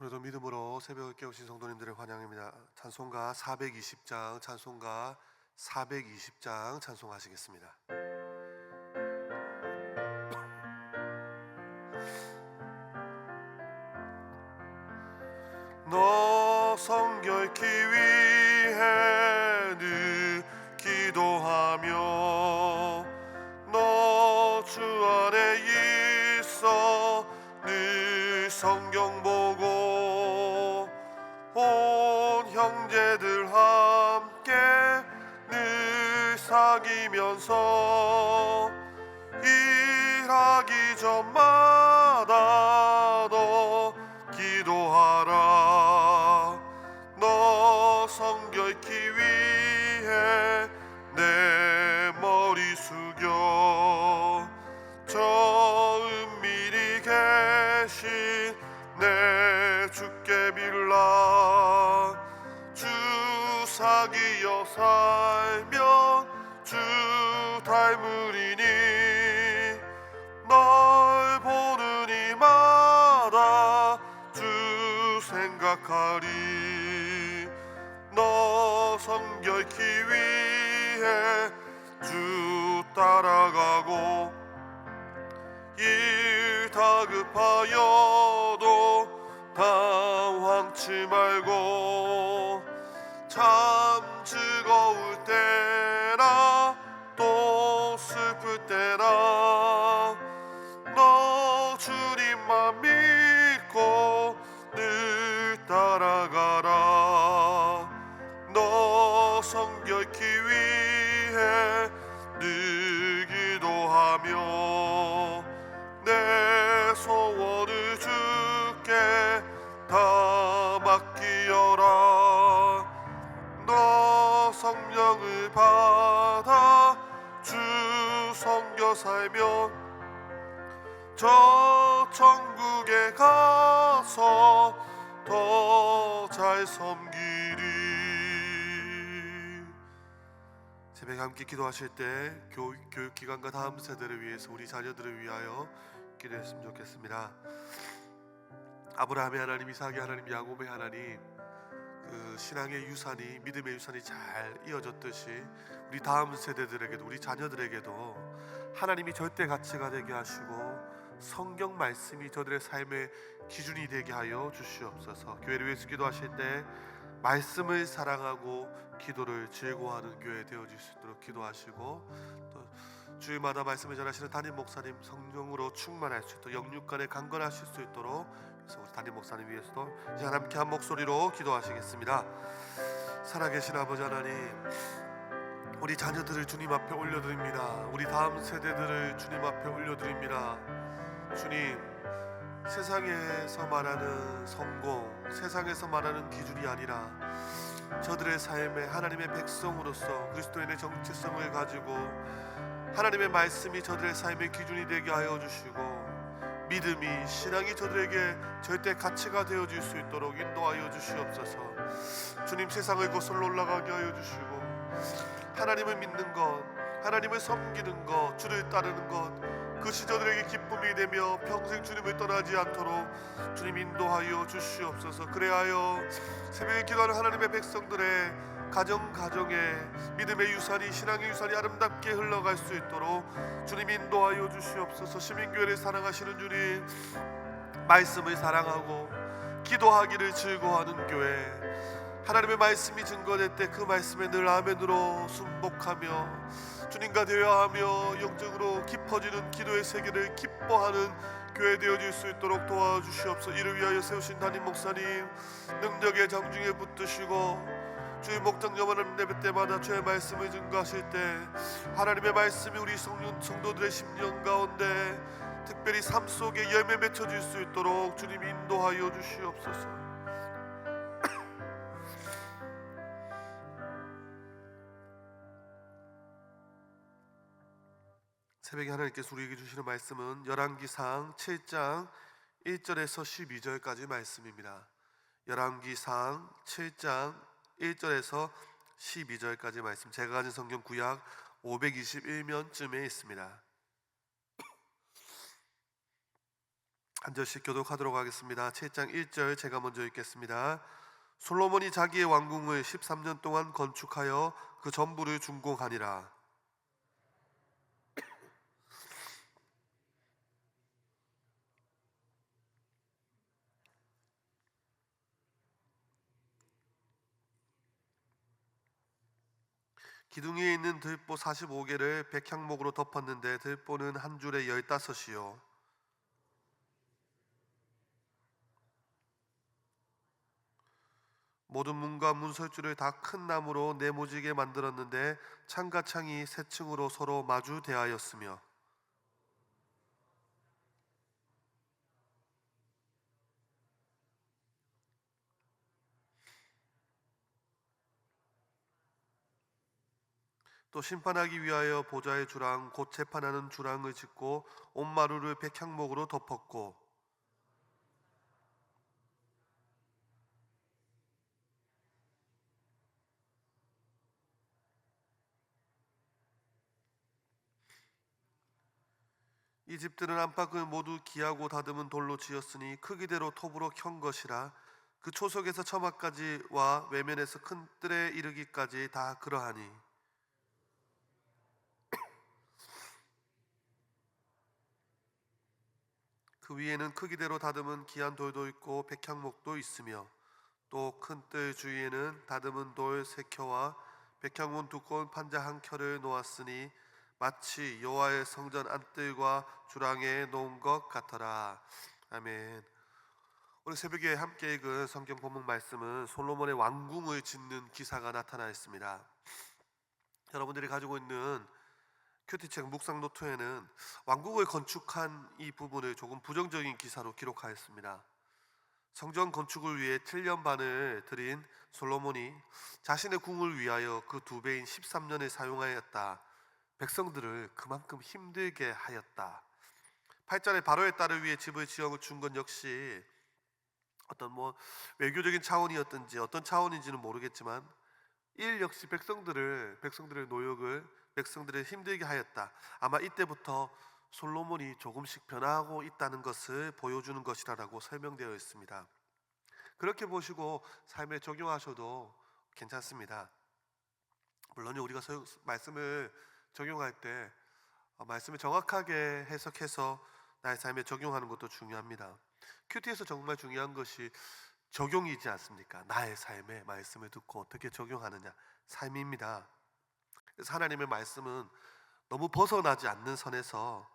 오늘도 믿음으로 새벽을 깨우신 성도님들을 환영합니다. 찬송가 420장, 찬송가 420장 찬송하시겠습니다. 너 성결케 위해 늘 기도하며 너 주 안에 있어 늘 성경 보고 온 형제들 함께 늘 사귀면서 일하기 전마다 너 기도하라. 너 성결케 위해 내 머리 숙여 저 은밀히 계신 내 주께 빌라. 주 사귀어 살면 주 닮으리니 널 보는 이마다 주 생각하리. 너 성결케 위해 주 따라가고 일 다급하여도 당황치 말고 참 즐거울 때나 또 슬플 때나 너 주님만 믿고 늘 따라가라. 너 성결케 위해 늘 기도하며 내 소원을 주께 다 맡기어라. 너 성령을 받아 주 섬겨 살면 저 천국에 가서 더 잘 섬기리. 새벽에 함께 기도하실 때 교육기관과 다음 세대를 위해서 우리 자녀들을 위하여 기도했으면 좋겠습니다. 아브라함의 하나님, 이삭의 하나님, 야곱의 하나님, 그 신앙의 유산이, 믿음의 유산이 잘 이어졌듯이 우리 다음 세대들에게도, 우리 자녀들에게도 하나님이 절대 가치가 되게 하시고 성경 말씀이 저들의 삶의 기준이 되게 하여 주시옵소서. 교회를 위해서 기도하실 때 말씀을 사랑하고 기도를 즐거워하는 교회 되어질 수 있도록 기도하시고, 또 주일마다 말씀을 전하시는 담임 목사님 성령으로 충만할 수 있도록 영육간에 강건하실 수 있도록, 그래서 우리 담임 목사님 위해서도 이제 함께 한 목소리로 기도하시겠습니다. 살아계신 아버지 하나님, 우리 자녀들을 주님 앞에 올려드립니다. 우리 다음 세대들을 주님 앞에 올려드립니다. 주님, 세상에서 말하는 성공, 세상에서 말하는 기준이 아니라 저들의 삶에 하나님의 백성으로서 그리스도인의 정체성을 가지고 하나님의 말씀이 저들의 삶의 기준이 되게 하여 주시고 믿음이, 신앙이 저들에게 절대 가치가 되어질 수 있도록 인도하여 주시옵소서. 주님, 세상을 거슬러 올라가게 하여 주시고 하나님을 믿는 것, 하나님을 섬기는 것, 주를 따르는 것, 그것이 저들에게 기쁨이 되며 평생 주님을 떠나지 않도록 주님 인도하여 주시옵소서. 그래하여 새벽에 기도하는 하나님의 백성들의 가정에 믿음의 유산이, 신앙의 유산이 아름답게 흘러갈 수 있도록 주님 인도하여 주시옵소서. 시민교회를 사랑하시는 주님, 말씀을 사랑하고 기도하기를 즐거워하는 교회, 하나님의 말씀이 증거될 때 그 말씀에 늘 아멘으로 순복하며 주님과 대화하며 영적으로 깊어지는 기도의 세계를 기뻐하는 교회 되어질 수 있도록 도와주시옵소서. 이를 위하여 세우신 담임 목사님 능력의 장중에 붙드시고 주의 목장 염원을 예배 때마다 주의 말씀을 증거하실 때 하나님의 말씀이 우리 성도들의 심령 가운데 특별히 삶 속에 열매 맺혀질 수 있도록 주님 인도하여 주시옵소서. 새벽에 하나님께서 우리에게 주시는 말씀은 열왕기상 7장 1절에서 12절까지 말씀입니다. 열왕기상 7장 1절에서 12절까지 말씀, 제가 가진 성경 구약 521면쯤에 있습니다. 한 절씩 교독하도록 하겠습니다. 7장 1절 제가 먼저 읽겠습니다. 솔로몬이 자기의 왕궁을 13년 동안 건축하여 그 전부를 준공하니라. 기둥 위에 있는 들보 45개를 백향목으로 덮었는데 들보는 한 줄에 15이요 모든 문과 문설주를 다 큰 나무로 네모지게 만들었는데 창과 창이 세 층으로 서로 마주 대하였으며 또 심판하기 위하여 보좌의 주랑 곧 재판하는 주랑을 짓고 온마루를 백향목으로 덮었고 이 집들은 안팎을 모두 기하고 다듬은 돌로 지었으니 크기대로 톱으로 켠 것이라 그 초석에서 처마까지와 외면에서 큰 뜰에 이르기까지 다 그러하니 그 위에는 크기대로 다듬은 기한 돌도 있고 백향목도 있으며 또 큰 뜰 주위에는 다듬은 돌 세 켜와 백향문 두꺼운 판자 한 켜를 놓았으니 마치 여호와의 성전 안뜰과 주랑에 놓은 것 같더라. 아멘. 오늘 새벽에 함께 읽은 성경 본문 말씀은 솔로몬의 왕궁을 짓는 기사가 나타나 있습니다. 여러분들이 가지고 있는 큐티책 묵상 노트에는 왕궁을 건축한 이 부분을 조금 부정적인 기사로 기록하였습니다. 성전 건축을 위해 7년 반을 들인 솔로몬이 자신의 궁을 위하여 그 2배인 13년을 사용하였다. 백성들을 그만큼 힘들게 하였다. 8절에 바로의 딸을 위해 집을 지어 준 건 역시 어떤 외교적인 차원이었든지 어떤 차원인지는 모르겠지만 역시 백성들의 노역을 백성들을 힘들게 하였다. 아마 이때부터 솔로몬이 조금씩 변화하고 있다는 것을 보여주는 것이라고 설명되어 있습니다. 그렇게 보시고 삶에 적용하셔도 괜찮습니다. 물론 우리가 말씀을 적용할 때 말씀을 정확하게 해석해서 나의 삶에 적용하는 것도 중요합니다. 큐티에서 정말 중요한 것이 적용이지 않습니까? 나의 삶에 말씀을 듣고 어떻게 적용하느냐, 삶입니다. 그래서 하나님의 말씀은 너무 벗어나지 않는 선에서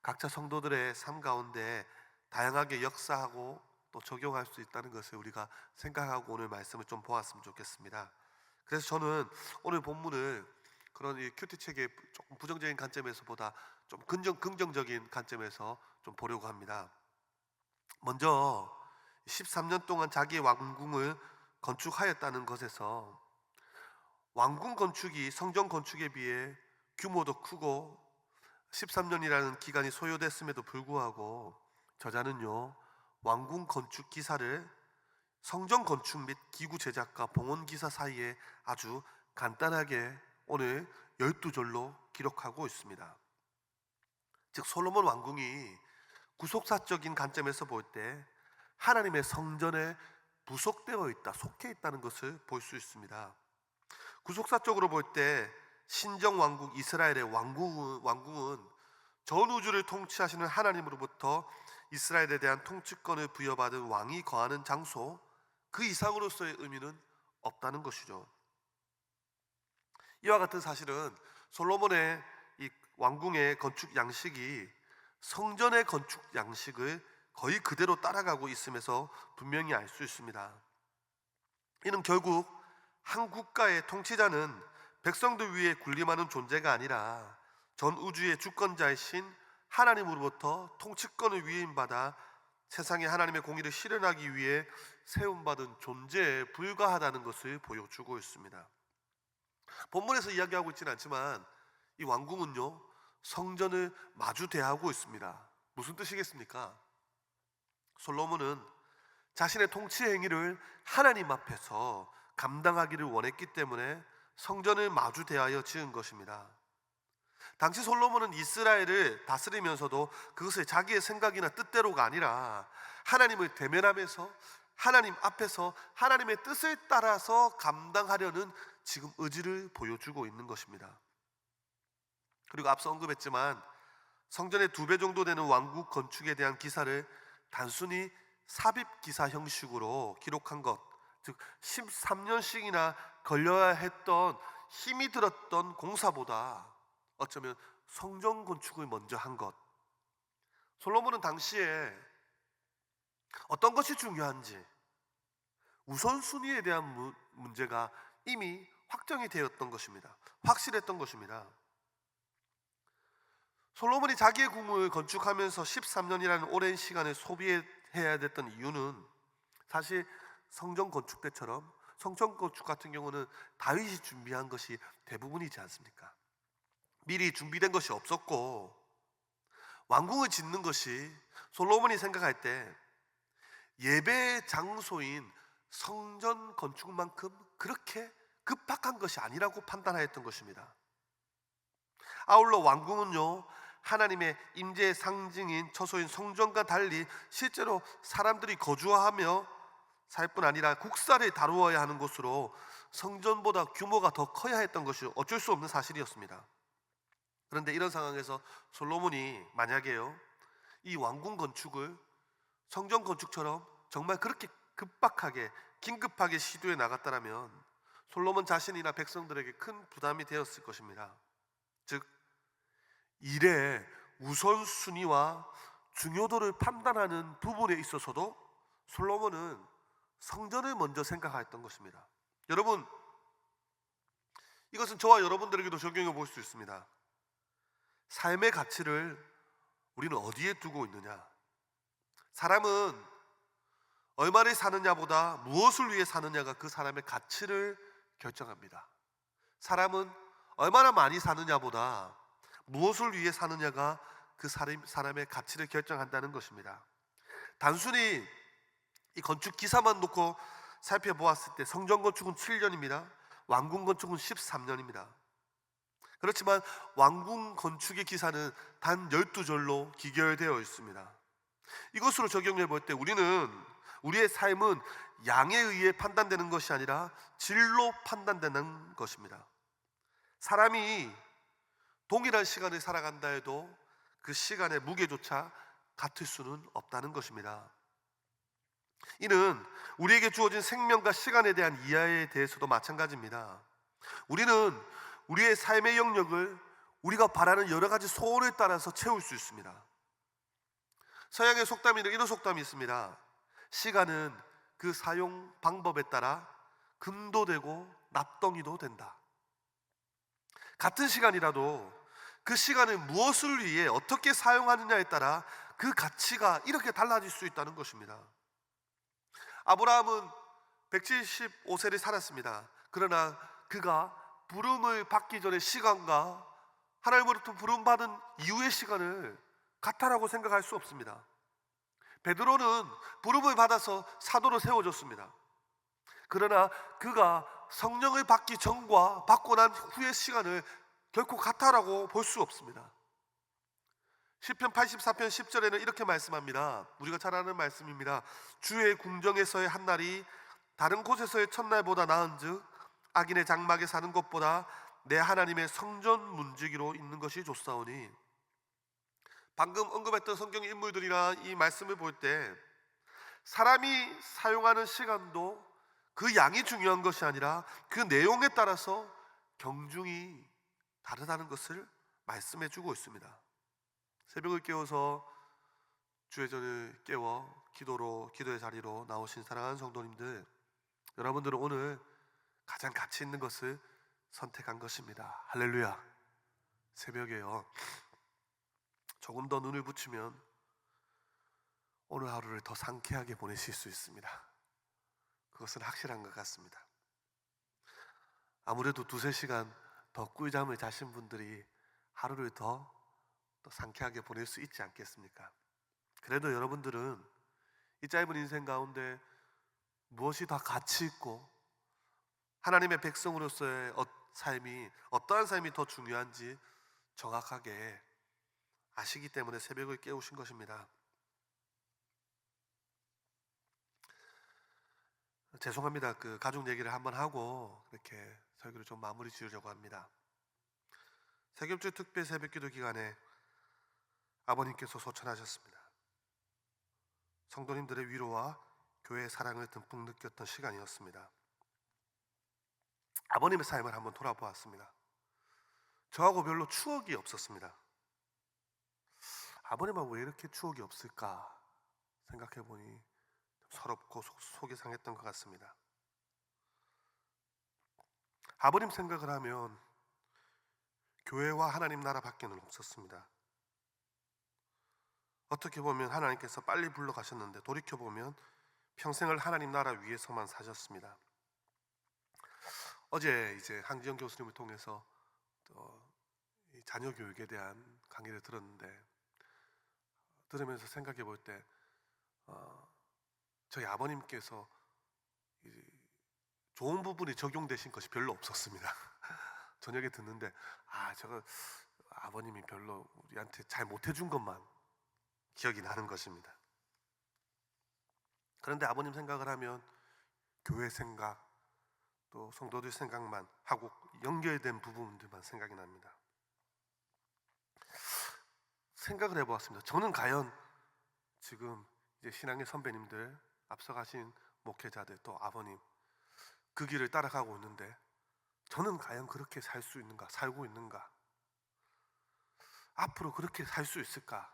각자 성도들의 삶 가운데 다양하게 역사하고 또 적용할 수 있다는 것을 우리가 생각하고 오늘 말씀을 좀 보았으면 좋겠습니다. 그래서 저는 오늘 본문을 그런 이 큐티 책의 조금 부정적인 관점에서보다 좀 긍정적인 관점에서 좀 보려고 합니다. 먼저 13년 동안 자기의 왕궁을 건축하였다는 것에서 왕궁 건축이 성전 건축에 비해 규모도 크고 13년이라는 기간이 소요됐음에도 불구하고 저자는요 왕궁 건축 기사를 성전 건축 및 기구 제작과 봉헌 기사 사이에 아주 간단하게 오늘 12절로 기록하고 있습니다. 즉 솔로몬 왕궁이 구속사적인 관점에서 볼 때 하나님의 성전에 부속되어 있다, 속해 있다는 것을 볼 수 있습니다. 구속사적으로 볼 때 신정 왕국 이스라엘의 왕궁은 전 우주를 통치하시는 하나님으로부터 이스라엘에 대한 통치권을 부여받은 왕이 거하는 장소, 그 이상으로서의 의미는 없다는 것이죠. 이와 같은 사실은 솔로몬의 이 왕궁의 건축 양식이 성전의 건축 양식을 거의 그대로 따라가고 있음에서 분명히 알 수 있습니다. 이는 결국 한 국가의 통치자는 백성들 위에 군림하는 존재가 아니라 전 우주의 주권자이신 하나님으로부터 통치권을 위임받아 세상에 하나님의 공의를 실현하기 위해 세움받은 존재에 불과하다는 것을 보여주고 있습니다. 본문에서 이야기하고 있지는 않지만 이 왕궁은요 성전을 마주 대하고 있습니다. 무슨 뜻이겠습니까? 솔로몬은 자신의 통치 행위를 하나님 앞에서 감당하기를 원했기 때문에 성전을 마주 대하여 지은 것입니다. 당시 솔로몬은 이스라엘을 다스리면서도 그것을 자기의 생각이나 뜻대로가 아니라 하나님을 대면하면서 하나님 앞에서 하나님의 뜻을 따라서 감당하려는 지금 의지를 보여주고 있는 것입니다. 그리고 앞서 언급했지만 성전의 2배 정도 되는 왕국 건축에 대한 기사를 단순히 삽입 기사 형식으로 기록한 것, 즉 13년씩이나 걸려야 했던 힘이 들었던 공사보다 어쩌면 성전 건축을 먼저 한 것. 솔로몬은 당시에 어떤 것이 중요한지 우선순위에 대한 문제가 이미 확정이 되었던 것입니다. 확실했던 것입니다. 솔로몬이 자기의 궁을 건축하면서 13년이라는 오랜 시간을 소비해야 됐던 이유는 사실 성전 건축 때처럼 성전 건축 같은 경우는 다윗이 준비한 것이 대부분이지 않습니까? 미리 준비된 것이 없었고 왕궁을 짓는 것이 솔로몬이 생각할 때 예배 장소인 성전 건축만큼 그렇게 급박한 것이 아니라고 판단하였던 것입니다. 아울러 왕궁은요, 하나님의 임재의 상징인 처소인 성전과 달리 실제로 사람들이 거주하며 살 뿐 아니라 국사를 다루어야 하는 곳으로 성전보다 규모가 더 커야 했던 것이 어쩔 수 없는 사실이었습니다. 그런데 이런 상황에서 솔로몬이 만약에요, 이 왕궁 건축을 성전 건축처럼 정말 그렇게 급박하게 긴급하게 시도해 나갔다면 솔로몬 자신이나 백성들에게 큰 부담이 되었을 것입니다. 즉 일의 우선순위와 중요도를 판단하는 부분에 있어서도 솔로몬은 성전을 먼저 생각했던 것입니다. 여러분, 이것은 저와 여러분들에게도 적용해 볼 수 있습니다. 삶의 가치를 우리는 어디에 두고 있느냐? 사람은 얼마를 사느냐보다 무엇을 위해 사느냐가 그 사람의 가치를 결정합니다. 사람은 얼마나 많이 사느냐보다 무엇을 위해 사느냐가 그 사람의 가치를 결정한다는 것입니다. 단순히 이 건축 기사만 놓고 살펴보았을 때 성전 건축은 7년입니다. 왕궁 건축은 13년입니다. 그렇지만 왕궁 건축의 기사는 단 12절로 기결되어 있습니다. 이것으로 적용해 볼 때 우리의 삶은 양에 의해 판단되는 것이 아니라 질로 판단되는 것입니다. 사람이 동일한 시간을 살아간다 해도 그 시간의 무게조차 같을 수는 없다는 것입니다. 이는 우리에게 주어진 생명과 시간에 대한 이해에 대해서도 마찬가지입니다. 우리는 우리의 삶의 영역을 우리가 바라는 여러 가지 소원에 따라서 채울 수 있습니다. 서양의 속담에는 이런 속담이 있습니다. 시간은 그 사용 방법에 따라 금도 되고 납덩이도 된다. 같은 시간이라도 그 시간을 무엇을 위해 어떻게 사용하느냐에 따라 그 가치가 이렇게 달라질 수 있다는 것입니다. 아브라함은 175세를 살았습니다. 그러나 그가 부름을 받기 전의 시간과 하나님으로부터 부름받은 이후의 시간을 같다라고 생각할 수 없습니다. 베드로는 부름을 받아서 사도로 세워졌습니다. 그러나 그가 성령을 받기 전과 받고 난 후의 시간을 결코 같다라고 볼 수 없습니다. 시편 84편 10절에는 이렇게 말씀합니다. 우리가 잘 아는 말씀입니다. 주의 궁정에서의 한 날이 다른 곳에서의 첫날보다 나은즉 악인의 장막에 사는 것보다 내 하나님의 성전 문지기로 있는 것이 좋사오니. 방금 언급했던 성경 인물들이나 이 말씀을 볼 때 사람이 사용하는 시간도 그 양이 중요한 것이 아니라 그 내용에 따라서 경중이 다르다는 것을 말씀해 주고 있습니다. 새벽을 깨워서 주의 전을 깨워 기도의 자리로 나오신 사랑하는 성도님들, 여러분들은 오늘 가장 가치 있는 것을 선택한 것입니다. 할렐루야. 새벽에요, 조금 더 눈을 붙이면 오늘 하루를 더 상쾌하게 보내실 수 있습니다. 그것은 확실한 것 같습니다. 아무래도 2-3시간 더 꿀잠을 자신 분들이 하루를 더 상쾌하게 보낼 수 있지 않겠습니까? 그래도 여러분들은 이 짧은 인생 가운데 무엇이 더 가치 있고 하나님의 백성으로서의 삶이 어떠한 삶이 더 중요한지 정확하게 아시기 때문에 새벽을 깨우신 것입니다. 죄송합니다. 그 가족 얘기를 한번 하고 이렇게 설교를 좀 마무리 지으려고 합니다. 세겹주 특별 새벽기도 기간에 아버님께서 소천하셨습니다. 성도님들의 위로와 교회의 사랑을 듬뿍 느꼈던 시간이었습니다. 아버님의 삶을 한번 돌아보았습니다. 저하고 별로 추억이 없었습니다. 아버님하고 왜 이렇게 추억이 없을까 생각해 보니 서럽고 속이 상했던 것 같습니다. 아버님 생각을 하면 교회와 하나님 나라 밖에는 없었습니다. 어떻게 보면 하나님께서 빨리 불러가셨는데 돌이켜보면 평생을 하나님 나라 위에서만 사셨습니다. 어제 이제 한지영 교수님을 통해서 또 자녀 교육에 대한 강의를 들었는데 들으면서 생각해 볼 때 저희 아버님께서 좋은 부분이 적용되신 것이 별로 없었습니다. 저녁에 듣는데 저거 아버님이 별로 우리한테 잘 못해준 것만 기억이 나는 것입니다. 그런데 아버님 생각을 하면 교회 생각 또 성도들 생각만 하고 연결된 부분들만 생각이 납니다. 생각을 해보았습니다. 저는 과연 지금 이제 신앙의 선배님들 앞서가신 목회자들 또 아버님 그 길을 따라가고 있는데 저는 과연 그렇게 살 수 있는가, 살고 있는가, 앞으로 그렇게 살 수 있을까?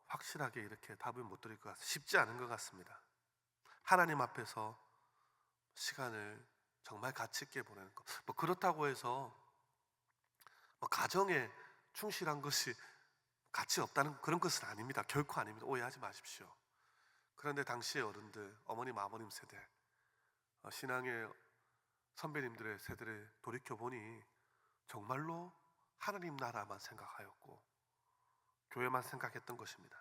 확실하게 이렇게 답을 못 드릴 것 같습니다. 쉽지 않은 것 같습니다. 하나님 앞에서 시간을 정말 가치 있게 보내는 것. 그렇다고 해서 가정에 충실한 것이 가치 없다는 그런 것은 아닙니다. 결코 아닙니다. 오해하지 마십시오. 그런데 당시의 어른들, 어머님, 아버님 세대, 신앙의 선배님들의 세대를 돌이켜보니 정말로 하나님 나라만 생각하였고 교회만 생각했던 것입니다.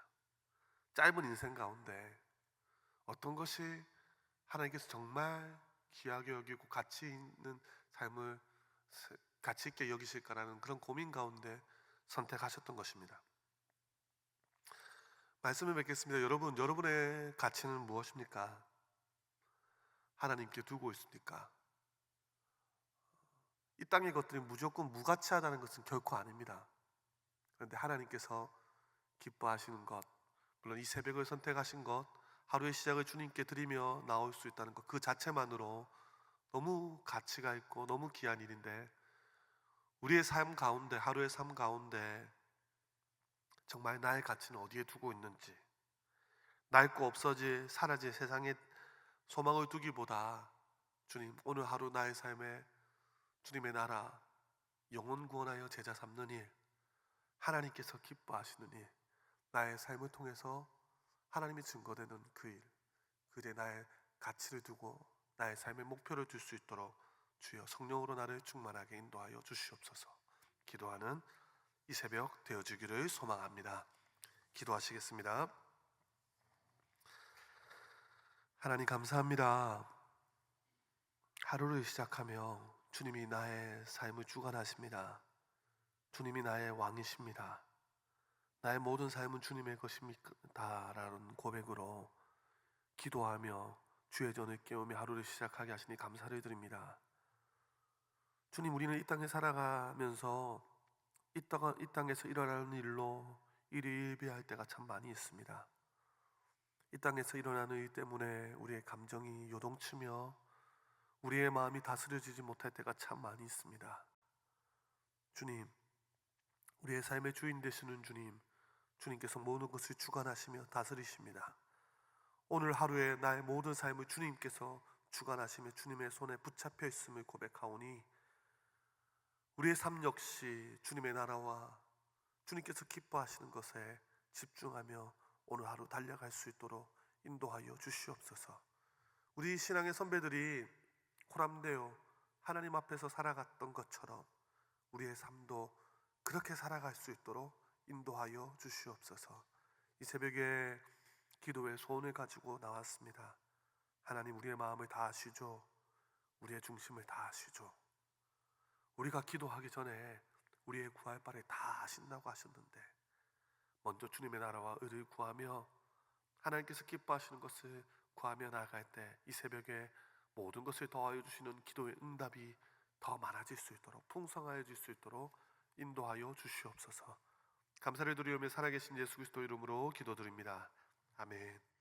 짧은 인생 가운데 어떤 것이 하나님께서 정말 귀하게 여기고 가치 있는 삶을 가치 있게 여기실까라는 그런 고민 가운데 선택하셨던 것입니다. 말씀을 뵙겠습니다. 여러분, 여러분의 가치는 무엇입니까? 하나님께 두고 있습니까? 이 땅의 것들이 무조건 무가치하다는 것은 결코 아닙니다. 그런데 하나님께서 기뻐하시는 것, 물론 이 새벽을 선택하신 것, 하루의 시작을 주님께 드리며 나올 수 있다는 것, 그 자체만으로 너무 가치가 있고 너무 귀한 일인데 우리의 삶 가운데, 하루의 삶 가운데 정말 나의 가치는 어디에 두고 있는지, 낡고 없어질 사라질 세상에 소망을 두기보다 주님, 오늘 하루 나의 삶에 주님의 나라 영혼 구원하여 제자 삼는 일, 하나님께서 기뻐하시는 일, 나의 삶을 통해서 하나님이 증거되는 그 일, 그에 나의 가치를 두고 나의 삶의 목표를 둘 수 있도록 주여 성령으로 나를 충만하게 인도하여 주시옵소서. 기도하는 이 새벽 되어주기를 소망합니다. 기도하시겠습니다. 하나님 감사합니다. 하루를 시작하며 주님이 나의 삶을 주관하십니다. 주님이 나의 왕이십니다. 나의 모든 삶은 주님의 것입니다라는 고백으로 기도하며 주의 전을 깨우며 하루를 시작하게 하시니 감사를 드립니다. 주님, 우리는 이 땅에 살아가면서 이 땅에서 일어나는 일로 일희일비할 때가 참 많이 있습니다. 이 땅에서 일어나는 일 때문에 우리의 감정이 요동치며 우리의 마음이 다스려지지 못할 때가 참 많이 있습니다. 주님, 우리의 삶의 주인 되시는 주님, 주님께서 모든 것을 주관하시며 다스리십니다. 오늘 하루에 나의 모든 삶을 주님께서 주관하시며 주님의 손에 붙잡혀 있음을 고백하오니 우리의 삶 역시 주님의 나라와 주님께서 기뻐하시는 것에 집중하며 오늘 하루 달려갈 수 있도록 인도하여 주시옵소서. 우리 신앙의 선배들이 호람되어 하나님 앞에서 살아갔던 것처럼 우리의 삶도 그렇게 살아갈 수 있도록 인도하여 주시옵소서. 이 새벽에 기도의 소원을 가지고 나왔습니다. 하나님, 우리의 마음을 다 아시죠? 우리의 중심을 다 아시죠? 우리가 기도하기 전에 우리의 구할 바를 다 하신다고 하셨는데, 먼저 주님의 나라와 의를 구하며 하나님께서 기뻐하시는 것을 구하며 나아갈 때 이 새벽에 모든 것을 더하여 주시는 기도의 응답이 더 많아질 수 있도록, 풍성하여질 수 있도록 인도하여 주시옵소서. 감사를 드리오며 살아계신 예수 그리스도 이름으로 기도드립니다. 아멘.